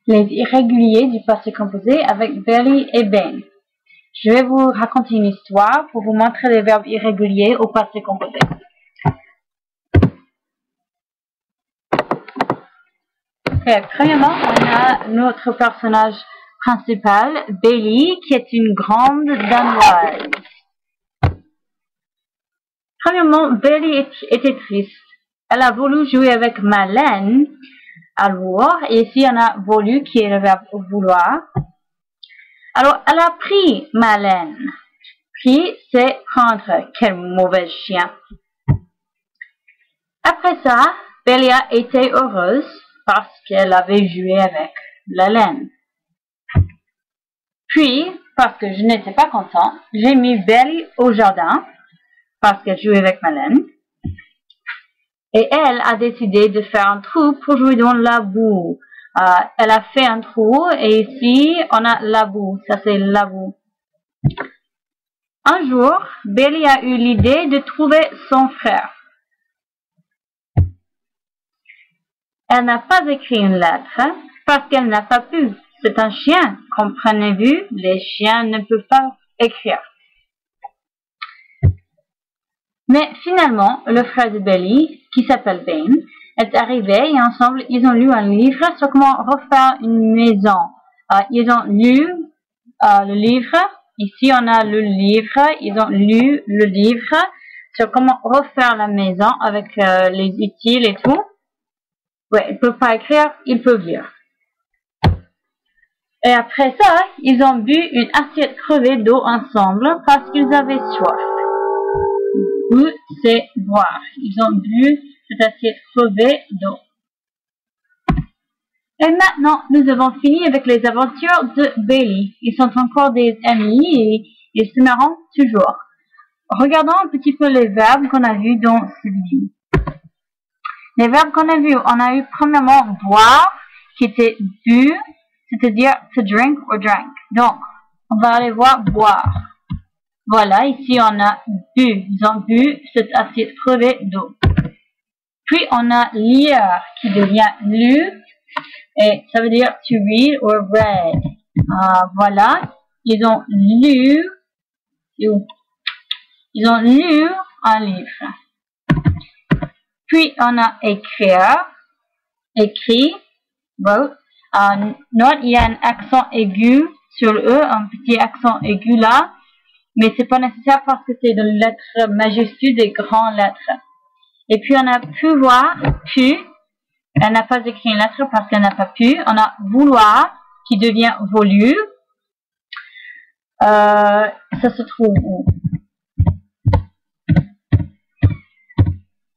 Les irréguliers du passé composé avec Belly et Ben. Je vais vous raconter une histoire pour vous montrer les verbes irréguliers au passé composé. Okay, premièrement, on a notre personnage principal, Belly, qui est une grande danoise. Premièrement, Belly était triste. Elle a voulu jouer avec Malène, alors, et ici on a voulu qui est le verbe vouloir. Alors, elle a pris Malène. Pris, c'est prendre. Quel mauvais chien. Après ça, Belly a été heureuse parce qu'elle avait joué avec la laine. Puis, parce que je n'étais pas content, j'ai mis Belly au jardin parce qu'elle jouait avec Malène. Et elle a décidé de faire un trou pour jouer dans la boue. Elle a fait un trou et ici on a la boue. Ça c'est la boue. Un jour, Belly a eu l'idée de trouver son frère. Elle n'a pas écrit une lettre parce qu'elle n'a pas pu. C'est un chien. Comprenez-vous, les chiens ne peuvent pas écrire. Mais finalement, le frère de Belly, qui s'appelle Ben, est arrivé et ensemble, ils ont lu un livre sur comment refaire une maison. Ils ont lu le livre. Ici, on a le livre. Ils ont lu le livre sur comment refaire la maison avec les utiles et tout. Ouais, ils peuvent pas écrire, ils peuvent lire. Et après ça, ils ont bu une assiette crevée d'eau ensemble parce qu'ils avaient soif. C'est boire. Ils ont bu cette assiette crevée d'eau. Et maintenant, nous avons fini avec les aventures de Belly. Ils sont encore des amis et ils se marrent toujours. Regardons un petit peu les verbes qu'on a vus dans cette vidéo. Les verbes qu'on a vus, on a eu premièrement boire, qui était bu, c'est-à-dire to drink or drank. Donc, on va aller voir boire. Voilà, ici on a bu. Ils ont bu cette assiette crevée d'eau. Puis on a lire qui devient lu. Et ça veut dire to read or read. Voilà, ils ont lu. Ils ont lu un livre. Puis on a écrire. Écrit. Wrote. Note, il y a un accent aigu sur le E, un petit accent aigu là. Mais c'est pas nécessaire parce que c'est de lettres majuscules, des grandes lettres. Et puis on a pu voir, pu. Elle n'a pas écrit une lettre parce qu'elle n'a pas pu. On a vouloir qui devient voulu. Ça se trouve où?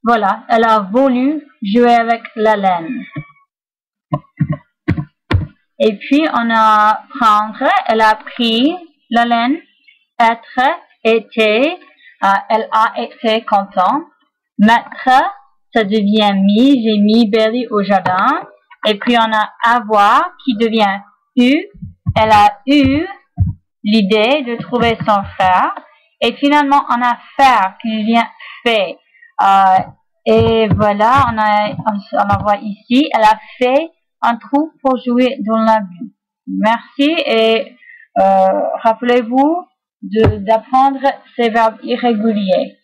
Voilà, elle a voulu jouer avec la laine. Et puis on a prendre, elle a pris la laine. Être, été, elle a été content. Mettre, ça devient mis, j'ai mis Belly au jardin. Et puis on a avoir qui devient eu. Elle a eu l'idée de trouver son frère. Et finalement on a faire qui devient fait. Et voilà, on voit ici, elle a fait un trou pour jouer dans la boue. Merci et rappelez-vous d'apprendre ces verbes irréguliers.